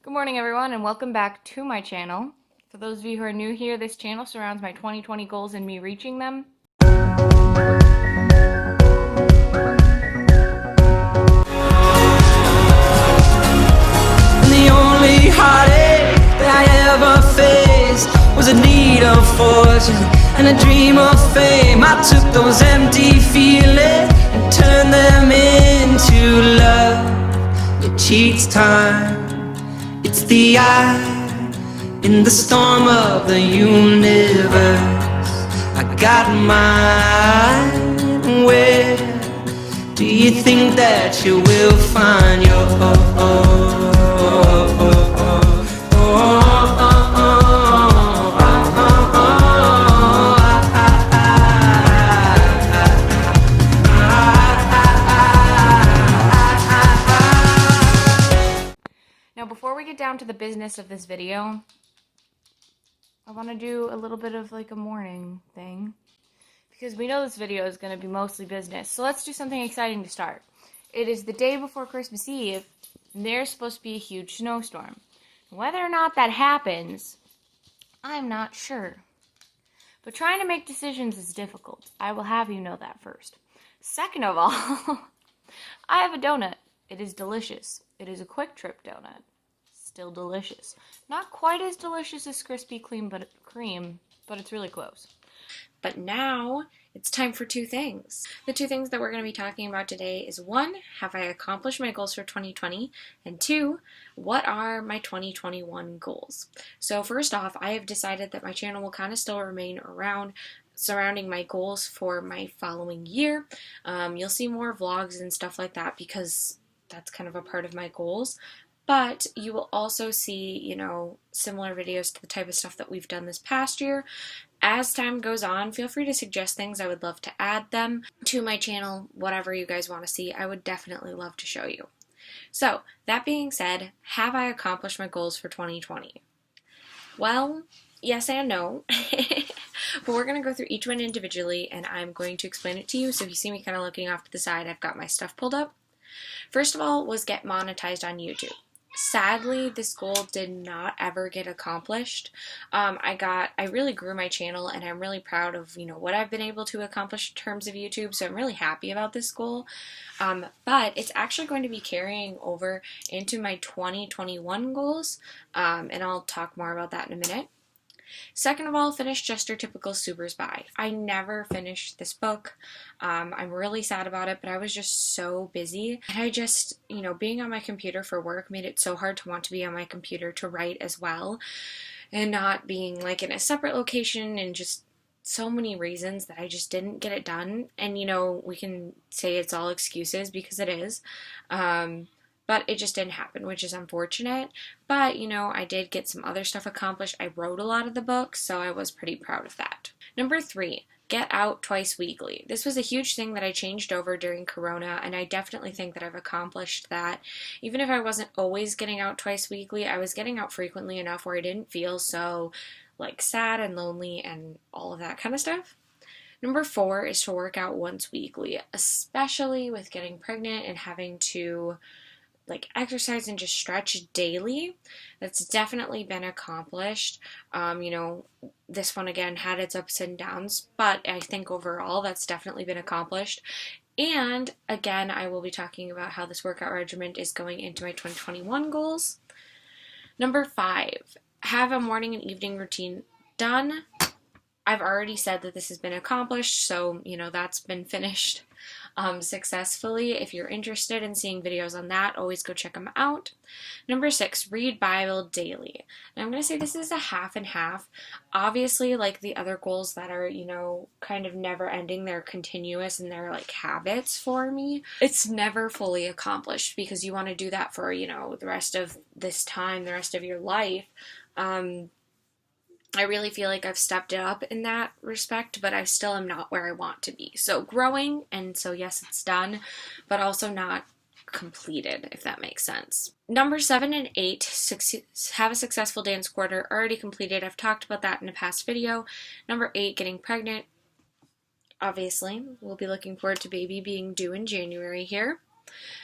Good morning, everyone, and welcome back to my channel. For those of you who are new here, this channel surrounds my 2020 goals and me reaching them. And the only heartache that I ever faced was a need of fortune and a dream of fame. I took those empty feelings and turned them into love. It cheats time. It's the eye in the storm of the universe. I got mine. Where do you think that you will find your Now, before we get down to the business of this video, I want to do a little bit of like a morning thing, because we know this video is going to be mostly business. So let's do something exciting to start. It is the day before Christmas Eve, and there's supposed to be a huge snowstorm. Whether or not that happens, I'm not sure. But trying to make decisions is difficult. I will have you know that first. Second of all, I have a donut. It is delicious. It is a Quick Trip donut. Still delicious. Not quite as delicious as Krispy Kreme, but it's really close. But now it's time for two things. The two things that we're going to be talking about today is one, have I accomplished my goals for 2020? And two, what are my 2021 goals? So first off, I have decided that my channel will kind of still remain around surrounding my goals for my following year. You'll see more vlogs and stuff like that because that's kind of a part of my goals. But you will also see, similar videos to the type of stuff that we've done this past year. As time goes on, feel free to suggest things. I would love to add them to my channel, whatever you guys want to see. I would definitely love to show you. So, that being said, have I accomplished my goals for 2020? Well, yes and no. But we're going to go through each one individually, and I'm going to explain it to you. So if you see me kind of looking off to the side, I've got my stuff pulled up. First of all was get monetized on YouTube. Sadly, this goal did not ever get accomplished. I really grew my channel, and I'm really proud of, what I've been able to accomplish in terms of YouTube, so I'm really happy about this goal. But it's actually going to be carrying over into my 2021 goals, and I'll talk more about that in a minute. Second of all, finish Just Your Typical Supers Buy. I never finished this book. I'm really sad about it, but I was just so busy. And I just, being on my computer for work made it so hard to want to be on my computer to write as well. And not being like in a separate location, and just so many reasons that I just didn't get it done. And, we can say it's all excuses because it is. But it just didn't happen, which is unfortunate. But, I did get some other stuff accomplished. I wrote a lot of the books, so I was pretty proud of that. Number 3, get out twice weekly. This was a huge thing that I changed over during Corona, and I definitely think that I've accomplished that. Even if I wasn't always getting out twice weekly, I was getting out frequently enough where I didn't feel so, sad and lonely and all of that kind of stuff. Number 4 is to work out once weekly, especially with getting pregnant and having to exercise and just stretch daily. That's definitely been accomplished. This one again had its ups and downs, but I think overall that's definitely been accomplished. And again, I will be talking about how this workout regimen is going into my 2021 goals. Number 5, have a morning and evening routine done. I've already said that this has been accomplished, so that's been finished successfully. If you're interested in seeing videos on that, always go check them out. Number 6, read Bible daily. And I'm going to say this is a half and half. Obviously, like the other goals that are, kind of never ending, they're continuous and they're habits for me. It's never fully accomplished because you want to do that for, the rest of this time, the rest of your life. I really feel like I've stepped it up in that respect, but I still am not where I want to be. So growing, and so yes, it's done, but also not completed, if that makes sense. Number 7 and 8, have a successful dance quarter, already completed. I've talked about that in a past video. Number 8, getting pregnant. Obviously, we'll be looking forward to baby being due in January here.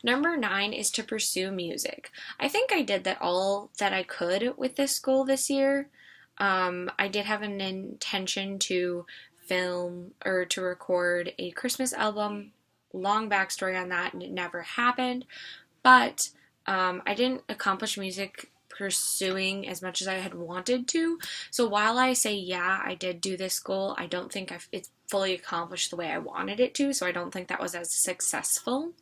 Number 9 is to pursue music. I think I did that all that I could with this goal this year. I did have an intention to film or to record a Christmas album. Long backstory on that, and it never happened. But I didn't accomplish music pursuing as much as I had wanted to. So while I say, yeah, I did do this goal, I don't think it's fully accomplished the way I wanted it to. So I don't think that was as successful.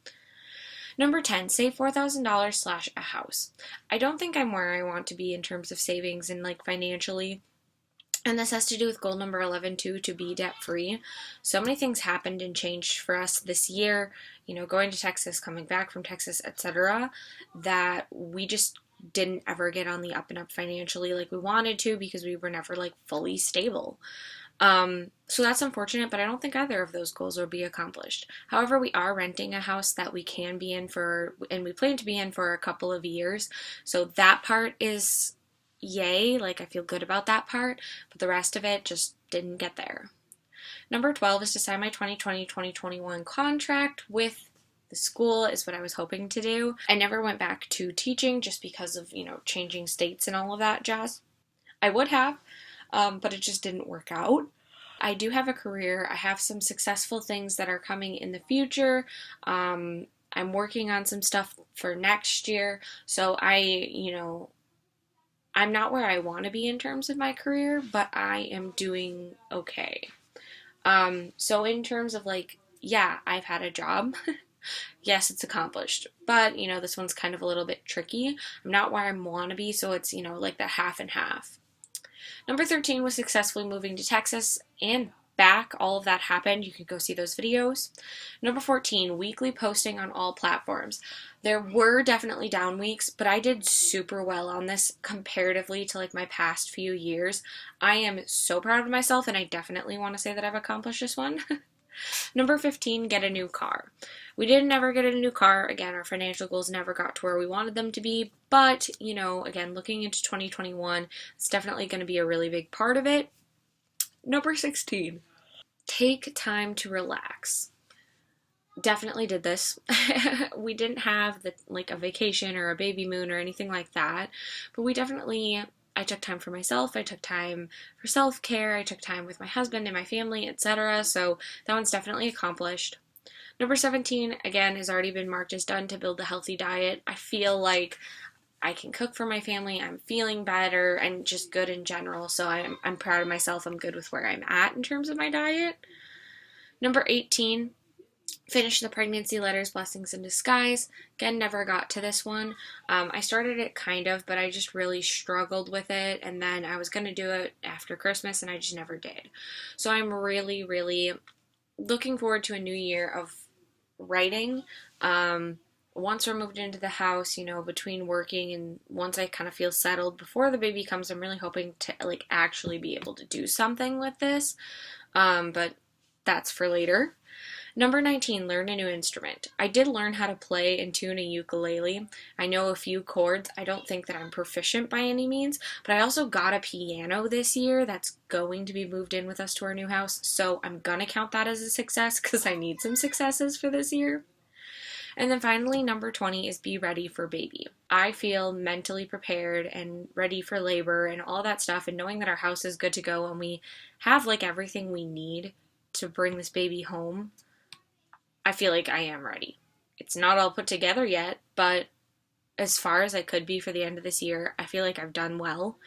Number 10, save $4,000 / a house. I don't think I'm where I want to be in terms of savings and like financially. And this has to do with goal number 11 too, to be debt free. So many things happened and changed for us this year, you know, going to Texas, coming back from Texas, etc., that we just didn't ever get on the up and up financially like we wanted to because we were never like fully stable. So that's unfortunate, but I don't think either of those goals will be accomplished. However, we are renting a house that we can be in for, and we plan to be in for a couple of years. So that part is yay, like I feel good about that part, but the rest of it just didn't get there. Number 12 is to sign my 2020-2021 contract with the school is what I was hoping to do. I never went back to teaching just because of, you know, changing states and all of that jazz. I would have, but it just didn't work out. I do have a career. I have some successful things that are coming in the future. I'm working on some stuff for next year. So I'm not where I want to be in terms of my career, but I am doing okay. So in terms of like, yeah, I've had a job. Yes, it's accomplished. But, you know, this one's kind of a little bit tricky. I'm not where I want to be, so it's, you know, like the half and half. Number 13 was successfully moving to Texas and back. All of that happened. You can go see those videos. Number 14, weekly posting on all platforms. There were definitely down weeks, but I did super well on this comparatively to like my past few years. I am so proud of myself, and I definitely want to say that I've accomplished this one. Number 15, get a new car. We didn't ever get a new car. Again, our financial goals never got to where we wanted them to be. But, you know, again, looking into 2021, it's definitely going to be a really big part of it. Number 16, take time to relax. Definitely did this. We didn't have like a vacation or a baby moon or anything like that. But I took time for myself, I took time for self-care, I took time with my husband and my family, etc. So that one's definitely accomplished. Number 17, again, has already been marked as done, to build a healthy diet. I feel like I can cook for my family, I'm feeling better, and just good in general, so I'm proud of myself, I'm good with where I'm at in terms of my diet. Number 18, finish the pregnancy letters, blessings in disguise. Again, never got to this one. I started it kind of, but I just really struggled with it, and then I was going to do it after Christmas, and I just never did. So I'm really, really looking forward to a new year of writing. Once we're moved into the house, you know, between working and once I kind of feel settled before the baby comes, I'm really hoping to like actually be able to do something with this. But that's for later. Number 19, learn a new instrument. I did learn how to play and tune a ukulele. I know a few chords. I don't think that I'm proficient by any means, but I also got a piano this year that's going to be moved in with us to our new house, so I'm gonna count that as a success because I need some successes for this year. And then finally, number 20 is be ready for baby. I feel mentally prepared and ready for labor and all that stuff, and knowing that our house is good to go and we have like everything we need to bring this baby home, I feel like I am ready. It's not all put together yet, but as far as I could be for the end of this year, I feel like I've done well.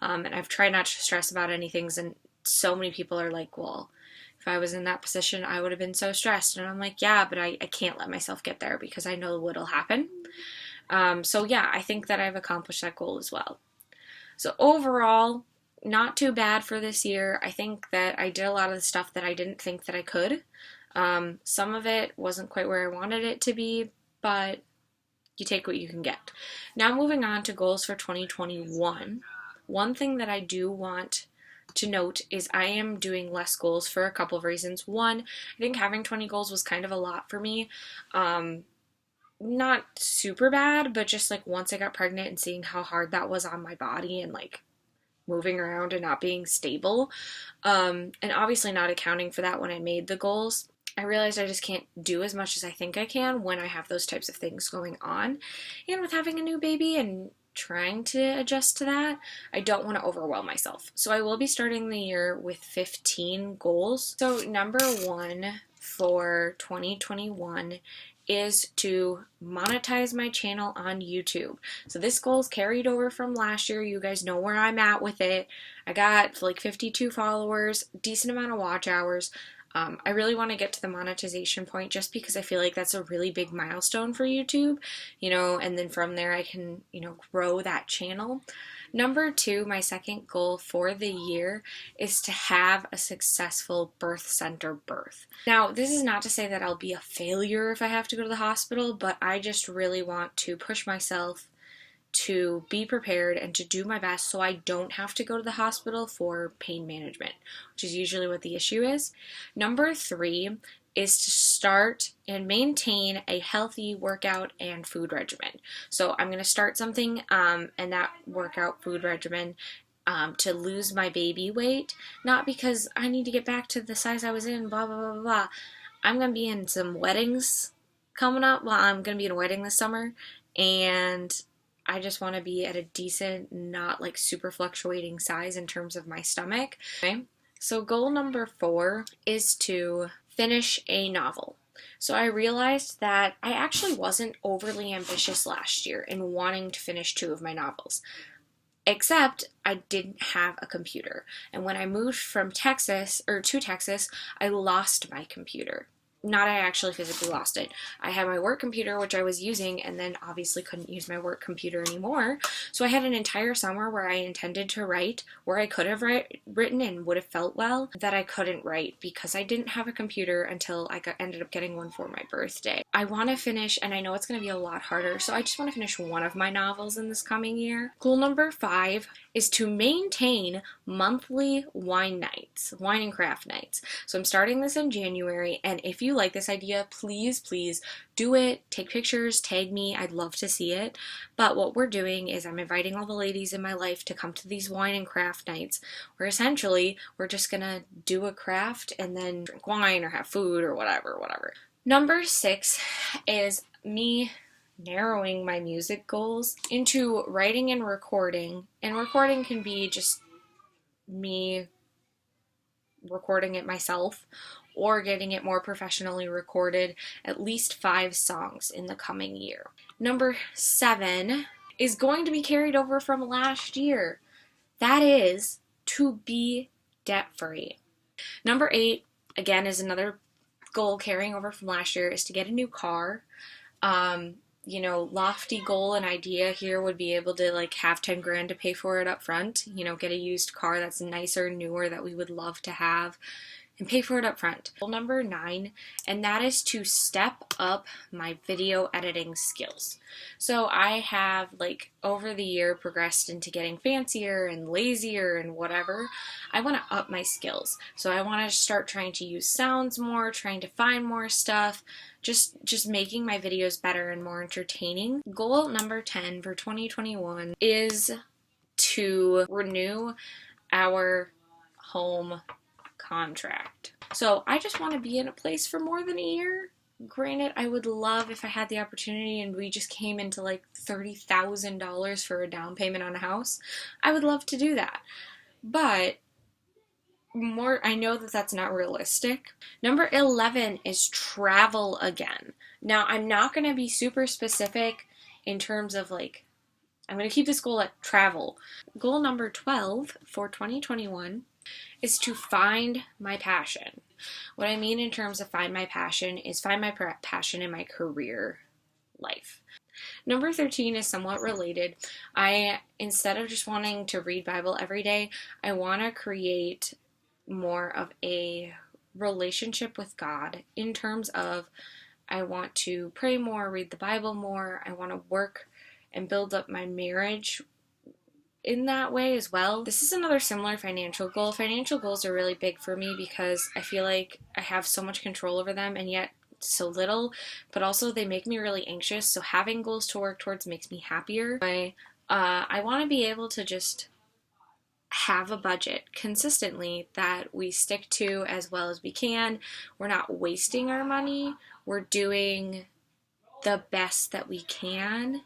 And I've tried not to stress about anything, and so many people are like, well, if I was in that position, I would have been so stressed. And I'm like, yeah, but I can't let myself get there because I know what'll happen. So yeah, I think that I've accomplished that goal as well. So overall, not too bad for this year. I think that I did a lot of the stuff that I didn't think that I could. Some of it wasn't quite where I wanted it to be, but you take what you can get. Now moving on to goals for 2021. One thing that I do want to note is I am doing less goals for a couple of reasons. One, I think having 20 goals was kind of a lot for me. Not super bad, but just like once I got pregnant and seeing how hard that was on my body and like moving around and not being stable, and obviously not accounting for that when I made the goals. I realized I just can't do as much as I think I can when I have those types of things going on. And with having a new baby and trying to adjust to that, I don't want to overwhelm myself. So I will be starting the year with 15 goals. So number one for 2021 is to monetize my channel on YouTube. So this goal is carried over from last year. You guys know where I'm at with it. I got like 52 followers, decent amount of watch hours. I really want to get to the monetization point just because I feel like that's a really big milestone for YouTube, and then from there I can, grow that channel. Number two, my second goal for the year is to have a successful birth center birth. Now, this is not to say that I'll be a failure if I have to go to the hospital, but I just really want to push myself to be prepared and to do my best so I don't have to go to the hospital for pain management, which is usually what the issue is. Number three is to start and maintain a healthy workout and food regimen. So I'm going to start something and that workout food regimen to lose my baby weight, not because I need to get back to the size I was in, blah, blah, blah, blah. I'm going to be in some weddings coming up. Well, I'm going to be in a wedding this summer, and I just want to be at a decent, not like super fluctuating size in terms of my stomach. Okay? So goal number four is to finish a novel. So I realized that I actually wasn't overly ambitious last year in wanting to finish 2 of my novels. Except I didn't have a computer. And when I moved from Texas, or to Texas, I lost my computer. Not I actually physically lost it. I had my work computer, which I was using, and then obviously couldn't use my work computer anymore. So I had an entire summer where I intended to write, where I could have written and would have felt well, that I couldn't write because I didn't have a computer until I ended up getting one for my birthday. I want to finish, and I know it's going to be a lot harder, so I just want to finish one of my novels in this coming year. Goal number 5 is to maintain monthly wine and craft nights. So I'm starting this in January, and if you like this idea, please do it. Take pictures, tag me. I'd love to see it. But what we're doing is I'm inviting all the ladies in my life to come to these wine and craft nights, where essentially we're just gonna do a craft and then drink wine or have food or whatever. Number 6 is me narrowing my music goals into writing and recording. And recording can be just me recording it myself or getting it more professionally recorded, at least 5 songs in the coming year. Number 7 is going to be carried over from last year. That is to be debt-free. Number 8, again, is another goal carrying over from last year, is to get a new car. Lofty goal and idea here would be able to have 10 grand to pay for it up front, get a used car that's nicer, newer, that we would love to have, and pay for it up front. Goal number 9, and that is to step up my video editing skills. So I have over the year progressed into getting fancier and lazier and whatever. I want to up my skills. So I want to start trying to use sounds more, trying to find more stuff, just making my videos better and more entertaining. Goal number 10 for 2021 is to renew our home contract. So I just want to be in a place for more than a year. Granted, I would love if I had the opportunity and we just came into $30,000 for a down payment on a house. I would love to do that. But I know that that's not realistic. Number 11 is travel again. Now, I'm not going to be super specific in terms of I'm going to keep this goal at travel. Goal number 12 for 2021 is to find my passion. What I mean in terms of find my passion is find my passion in my career life. Number 13 is somewhat related. Instead of just wanting to read Bible every day, I want to create more of a relationship with God in terms of I want to pray more, read the Bible more. I want to work and build up my marriage in that way as well. This is another similar financial goal. Financial goals are really big for me because I feel like I have so much control over them and yet so little, but also they make me really anxious. So having goals to work towards makes me happier. I want to be able to just have a budget consistently that we stick to as well as we can. We're not wasting our money. We're doing the best that we can.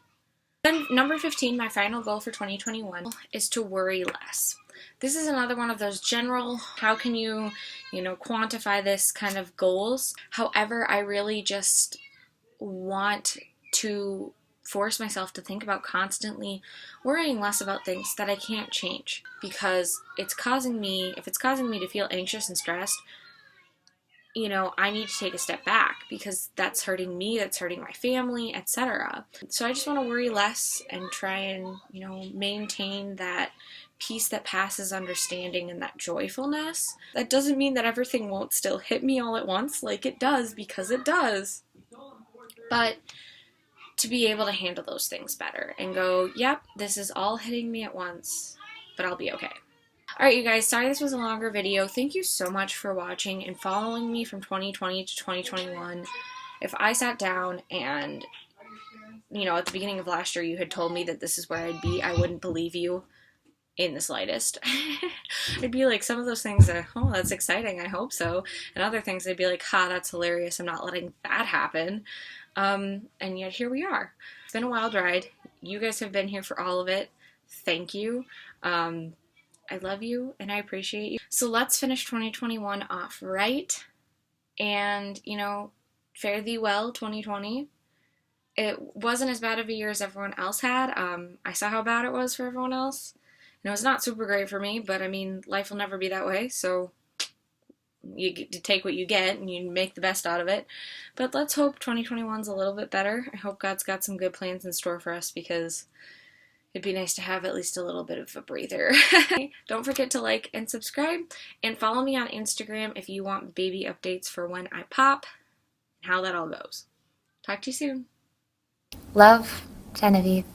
Then number 15, my final goal for 2021 is to worry less. This is another one of those general, how can you quantify this kind of goals. However, I really just want to force myself to think about constantly worrying less about things that I can't change, because if it's causing me to feel anxious and stressed, I need to take a step back, because that's hurting me, that's hurting my family, etc. So I just want to worry less and try and, maintain that peace that passes understanding and that joyfulness. That doesn't mean that everything won't still hit me all at once, like it does, because it does. But to be able to handle those things better and go, yep, this is all hitting me at once, but I'll be okay. Alright, you guys, sorry this was a longer video. Thank you so much for watching and following me from 2020 to 2021. If I sat down and, at the beginning of last year you had told me that this is where I'd be, I wouldn't believe you in the slightest. I'd be like, some of those things are, oh, that's exciting, I hope so. And other things I'd be like, ha, that's hilarious, I'm not letting that happen. And yet here we are. It's been a wild ride. You guys have been here for all of it. Thank you. I love you and I appreciate you. So let's finish 2021 off right. And, fare thee well, 2020. It wasn't as bad of a year as everyone else had. I saw how bad it was for everyone else. And it was not super great for me, but I mean, life will never be that way, so you get to take what you get and you make the best out of it. But let's hope 2021's a little bit better. I hope God's got some good plans in store for us, because it'd be nice to have at least a little bit of a breather. Don't forget to like and subscribe, and follow me on Instagram if you want baby updates for when I pop and how that all goes. Talk to you soon. Love, Genevieve.